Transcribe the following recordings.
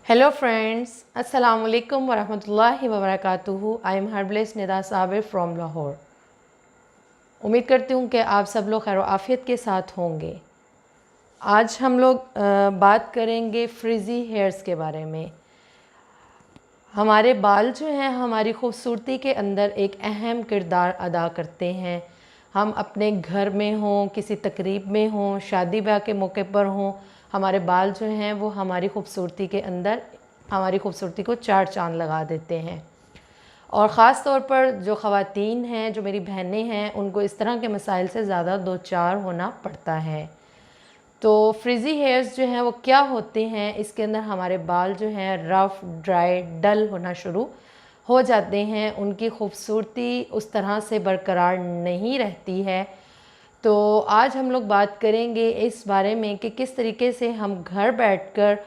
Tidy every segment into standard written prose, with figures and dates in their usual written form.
Hello friends, अस्सलाम वालेकुम वरहमतुल्लाहि वबरकातुहू। I am herbalist Nida Sabir from Lahore. उम्मीद करती हूँ कि आप सब लोग खैर आफियत के साथ होंगे। आज हम लोग बात करेंगे फ्रिज़ी हेयर्स के बारे में। हमारे बाल जो हैं हमारी खूबसूरती के अंदर एक अहम किरदार अदा करते हैं। हम अपने घर में हों, किसी तकरीब में हों, शादी ब्याह के मौके पर हों, हमारे बाल जो हैं वो हमारी खूबसूरती के अंदर हमारी खूबसूरती को चार चांद लगा देते हैं। और ख़ास तौर पर जो ख़वातीन हैं, जो मेरी बहनें हैं, उनको इस तरह के मसाइल से ज़्यादा दो चार होना पड़ता है। तो फ्रिज़ी हेयर्स जो हैं वो क्या होते हैं, इसके अंदर हमारे बाल जो हैं रफ़, ड्राई, डल होना शुरू हो जाते हैं। उनकी खूबसूरती उस तरह से बरकरार नहीं रहती है। तो आज हम लोग बात करेंगे इस बारे में कि किस तरीके से हम घर बैठकर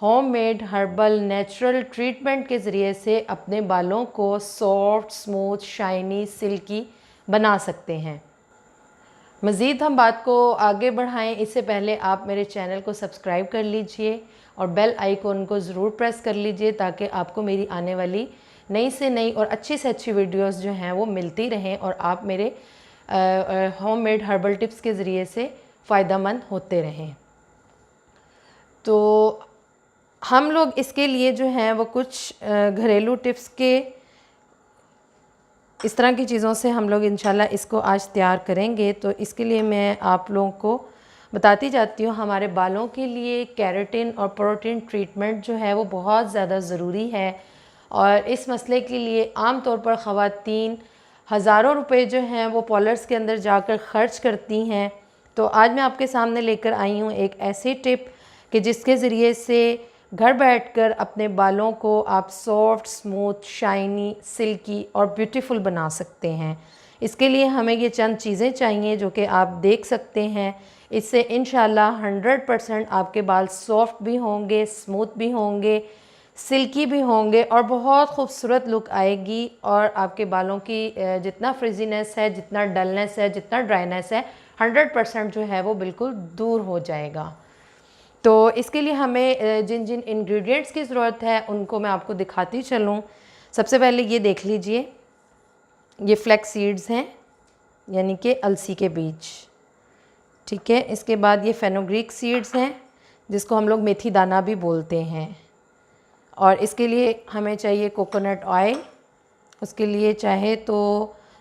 होममेड हर्बल नेचुरल ट्रीटमेंट के ज़रिए से अपने बालों को सॉफ्ट, स्मूथ, शाइनी, सिल्की बना सकते हैं। मज़ीद हम बात को आगे बढ़ाएं इससे पहले आप मेरे चैनल को सब्सक्राइब कर लीजिए और बेल आइकॉन को ज़रूर प्रेस कर लीजिए ताकि आपको मेरी आने वाली नई से नई और अच्छी से अच्छी वीडियोस जो हैं वो मिलती रहें और आप मेरे होममेड हर्बल टिप्स के ज़रिए से फ़ायदेमंद होते रहें। तो हम लोग इसके लिए जो हैं वो कुछ घरेलू टिप्स के इस तरह की चीज़ों से हम लोग इंशाल्लाह इसको आज तैयार करेंगे। तो इसके लिए मैं आप लोगों को बताती जाती हूँ। हमारे बालों के लिए केराटिन और प्रोटीन ट्रीटमेंट जो है वो बहुत ज़्यादा ज़रूरी है और इस मसले के लिए आम तौर पर ख़वातीन हज़ारों रुपए जो हैं वो पार्लर्स के अंदर जाकर ख़र्च करती हैं। तो आज मैं आपके सामने लेकर आई हूँ एक ऐसी टिप कि जिसके ज़रिए से घर बैठकर अपने बालों को आप सॉफ्ट, स्मूथ, शाइनी, सिल्की और ब्यूटीफुल बना सकते हैं। इसके लिए हमें ये चंद चीज़ें चाहिए जो कि आप देख सकते हैं। इससे इंशाल्लाह 100% आपके बाल सॉफ्ट भी होंगे, स्मूथ भी होंगे, सिल्की भी होंगे और बहुत खूबसूरत लुक आएगी और आपके बालों की जितना फ्रिजीनेस है, जितना डलनेस है, जितना ड्राइनेस है, 100% जो है वो बिल्कुल दूर हो जाएगा। तो इसके लिए हमें जिन जिन इंग्रेडिएंट्स की ज़रूरत है उनको मैं आपको दिखाती चलूँ। सबसे पहले ये देख लीजिए, ये फ्लैक्स सीड्स हैं यानी कि अलसी के बीज, ठीक है। इसके बाद ये फेनुग्रीक सीड्स हैं जिसको हम लोग मेथी दाना भी बोलते हैं। और इसके लिए हमें चाहिए कोकोनट ऑयल। उसके लिए चाहे तो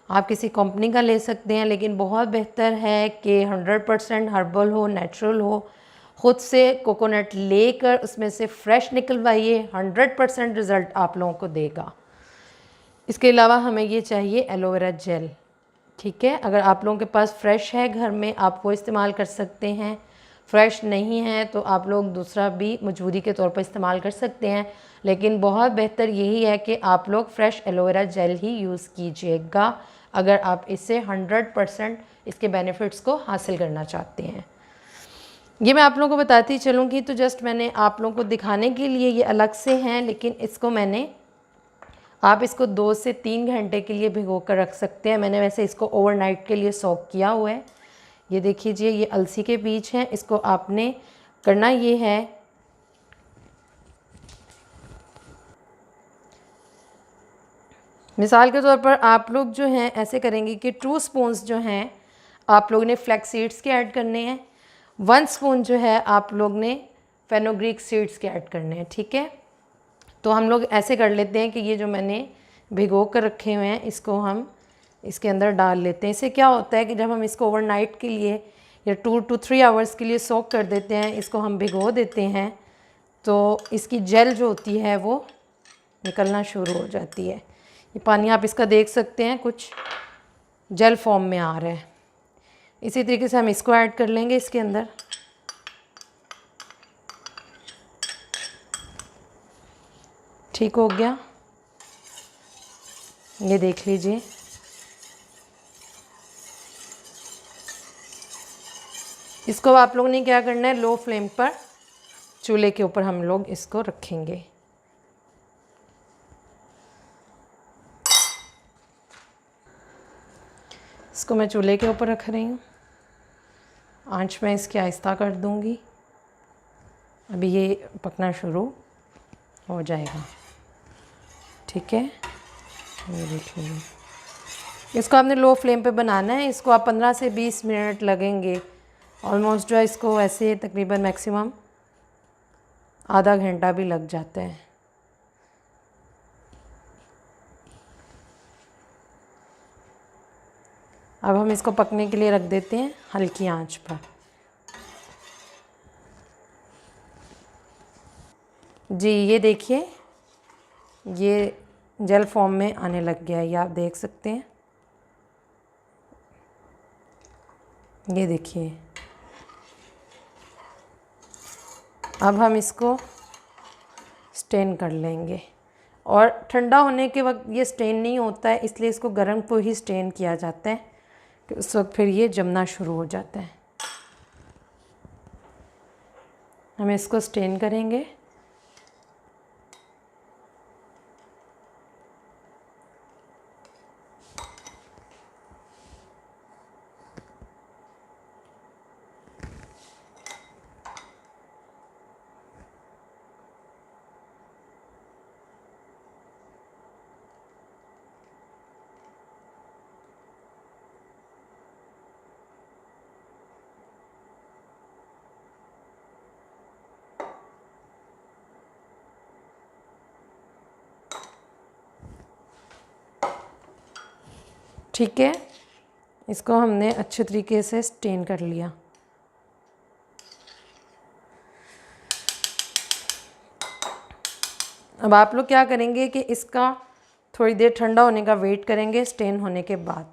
आप किसी कंपनी का ले सकते हैं, लेकिन बहुत बेहतर है कि 100% हर्बल हो, नेचुरल हो। ख़ुद से कोकोनट लेकर उसमें से फ्रेश निकलवाइए, 100% रिज़ल्ट आप लोगों को देगा। इसके अलावा हमें ये चाहिए एलोवेरा जेल, ठीक है। अगर आप लोगों के पास फ्रेश है घर में आप वो इस्तेमाल कर सकते हैं, फ्रेश नहीं है तो आप लोग दूसरा भी मजबूरी के तौर पर इस्तेमाल कर सकते हैं। लेकिन बहुत बेहतर यही है कि आप लोग फ्रेश एलोवेरा जेल ही यूज़ कीजिएगा अगर आप इससे 100% इसके बेनिफिट्स को हासिल करना चाहते हैं। ये मैं आप लोगों को बताती चलूँगी। तो जस्ट मैंने आप लोगों को दिखाने के लिए ये अलग से हैं, लेकिन इसको आप इसको 2 से 3 घंटे के लिए भिगो कर रख सकते हैं। मैंने वैसे इसको ओवरनाइट के लिए सोक किया हुआ है। ये देखिए, ये अलसी के बीज हैं। इसको आपने करना ये है, मिसाल के तौर पर आप लोग जो हैं ऐसे करेंगे कि 2 स्पून्स जो हैं आप लोग ने फ्लैक्स सीड्स के ऐड करने हैं, 1 स्पून जो है आप लोग ने फेनुग्रीक सीड्स के ऐड करने हैं, ठीक है। तो हम लोग ऐसे कर लेते हैं कि ये जो मैंने भिगो कर रखे हुए हैं इसको हम इसके अंदर डाल लेते हैं। इससे क्या होता है कि जब हम इसको ओवरनाइट के लिए या 2 to 3 आवर्स के लिए सोक कर देते हैं, इसको हम भिगो देते हैं, तो इसकी जेल जो होती है वो निकलना शुरू हो जाती है। ये पानी आप इसका देख सकते हैं कुछ जेल फॉर्म में आ रहा है। इसी तरीके से हम इसको ऐड कर लेंगे इसके अंदर। ठीक हो गया, ये देख लीजिए। इसको आप लोगों ने क्या करना है, लो फ्लेम पर चूल्हे के ऊपर हम लोग इसको रखेंगे। इसको मैं चूल्हे के ऊपर रख रही हूँ, आंच में इसकी आहिस्ता कर दूँगी। अभी ये पकना शुरू हो जाएगा। ठीक है, ये देखिए, इसको आपने लो फ्लेम पे बनाना है। इसको आप 15 से 20 मिनट लगेंगे ऑलमोस्ट, जो है इसको वैसे तकरीबन मैक्सिमम आधा घंटा भी लग जाता है। अब हम इसको पकने के लिए रख देते हैं हल्की आंच पर। जी ये देखिए, ये जेल फॉर्म में आने लग गया है, ये आप देख सकते हैं। ये देखिए, अब हम इसको स्टेन कर लेंगे। और ठंडा होने के वक्त ये स्टेन नहीं होता है, इसलिए इसको गर्म को ही स्टेन किया जाता है कि उस वक्त फिर ये जमना शुरू हो जाता है। हम इसको स्टेन करेंगे। ठीक है, इसको हमने अच्छे तरीके से स्टेन कर लिया। अब आप लोग क्या करेंगे कि इसका थोड़ी देर ठंडा होने का वेट करेंगे स्टेन होने के बाद।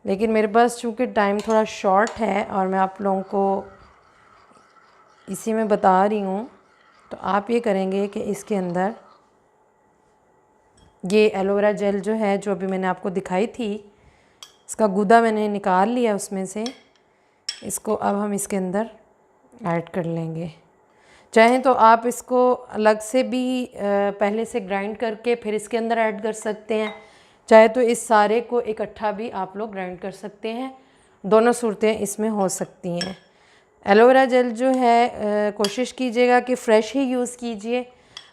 लेकिन मेरे पास चूँकि टाइम थोड़ा शॉर्ट है और मैं आप लोगों को इसी में बता रही हूँ, तो आप ये करेंगे कि इसके अंदर ये एलोवेरा जेल जो है, जो अभी मैंने आपको दिखाई थी, इसका गूदा मैंने निकाल लिया उसमें से। इसको अब हम इसके अंदर ऐड कर लेंगे। चाहें तो आप इसको अलग से भी पहले से ग्राइंड करके फिर इसके अंदर ऐड कर सकते हैं, चाहे तो इस सारे को इकट्ठा भी आप लोग ग्राइंड कर सकते हैं। दोनों सूरतें इसमें हो सकती हैं। एलोवेरा जेल जो है कोशिश कीजिएगा कि फ़्रेश ही यूज़ कीजिए।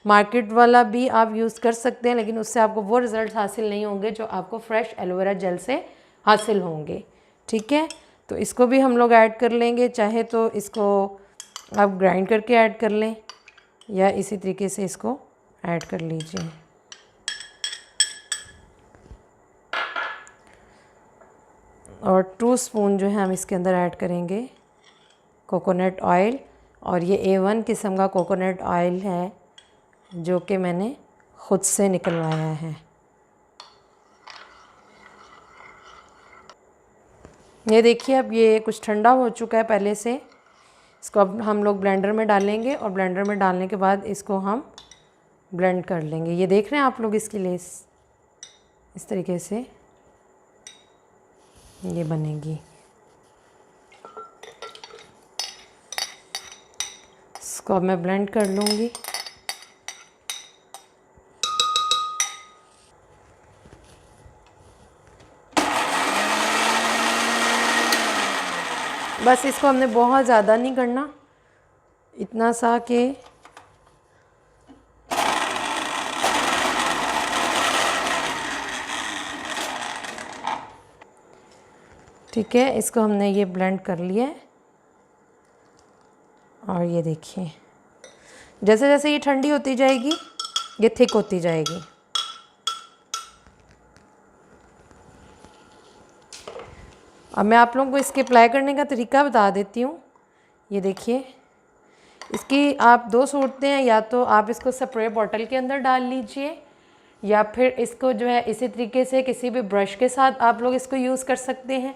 मार्केट वाला भी आप यूज़ कर सकते हैं, लेकिन उससे आपको वो रिज़ल्ट हासिल नहीं होंगे जो आपको फ़्रेश एलोवेरा जेल से हासिल होंगे। ठीक है, तो इसको भी हम लोग ऐड कर लेंगे। चाहे तो इसको आप ग्राइंड करके ऐड कर लें या इसी तरीके से इसको ऐड कर लीजिए। और 2 स्पून जो है हम इसके अंदर ऐड करेंगे कोकोनट ऑयल। और ये A1 किस्म का कोकोनट ऑयल है जो कि मैंने ख़ुद से निकलवाया है। ये देखिए, अब ये कुछ ठंडा हो चुका है पहले से। इसको अब हम लोग ब्लेंडर में डालेंगे और ब्लेंडर में डालने के बाद इसको हम ब्लेंड कर लेंगे। ये देख रहे हैं आप लोग, इसकी लेस इस तरीके से ये बनेगी। इसको अब मैं ब्लेंड कर लूँगी। बस इसको हमने बहुत ज़्यादा नहीं करना, इतना सा कि ठीक है। इसको हमने ये ब्लेंड कर लिया है। और ये देखिए, जैसे जैसे ये ठंडी होती जाएगी ये थिक होती जाएगी। अब मैं आप लोगों को इसके अप्लाई करने का तरीका बता देती हूँ। ये देखिए, इसकी आप 2 सूरतें हैं, या तो आप इसको स्प्रे बॉटल के अंदर डाल लीजिए या फिर इसको जो है इसी तरीके से किसी भी ब्रश के साथ आप लोग इसको यूज़ कर सकते हैं,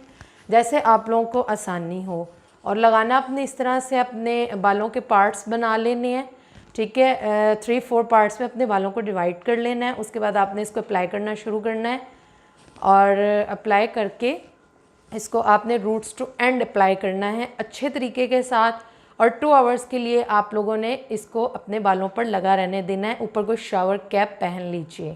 जैसे आप लोगों को आसानी हो। और लगाना अपने इस तरह से अपने बालों के पार्ट्स बना लेने हैं। ठीक है, 3-4 पार्ट्स में अपने बालों को डिवाइड कर लेना है। उसके बाद आपने इसको अप्लाई करना शुरू करना है और अप्लाई करके इसको आपने रूट्स टू एंड अप्लाई करना है अच्छे तरीके के साथ। और 2 आवर्स के लिए आप लोगों ने इसको अपने बालों पर लगा रहने देना है। ऊपर कोई शावर कैप पहन लीजिए।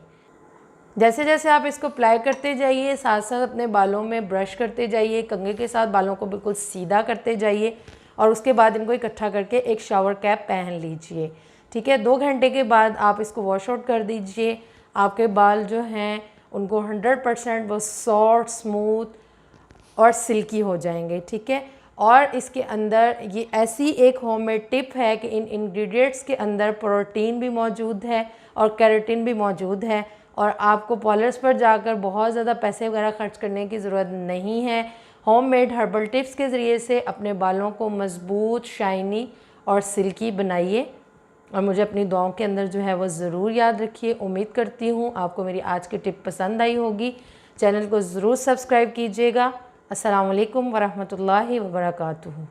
जैसे जैसे आप इसको अप्लाई करते जाइए, साथ साथ अपने बालों में ब्रश करते जाइए, कंघे के साथ बालों को बिल्कुल सीधा करते जाइए और उसके बाद इनको इकट्ठा करके एक शावर कैप पहन लीजिए। ठीक है, 2 घंटे के बाद आप इसको वॉश आउट कर दीजिए। आपके बाल जो हैं उनको 100% वो सॉफ्ट, स्मूथ और सिल्की हो जाएंगे। ठीक है, और इसके अंदर ये ऐसी एक होममेड टिप है कि इन इंग्रेडिएंट्स के अंदर प्रोटीन भी मौजूद है और केराटिन भी मौजूद है, और आपको पार्लर्स पर जाकर बहुत ज़्यादा पैसे वगैरह खर्च करने की ज़रूरत नहीं है। होममेड हर्बल टिप्स के ज़रिए से अपने बालों को मज़बूत, शाइनी और सिल्की बनाइए, और मुझे अपनी दुआओं के अंदर जो है वो ज़रूर याद रखिए। उम्मीद करती हूँ आपको मेरी आज की टिप पसंद आई होगी। चैनल को ज़रूर सब्सक्राइब कीजिएगा। अस्सलाम वालेकुम वरहमतुल्लाहि वबरकातुहू।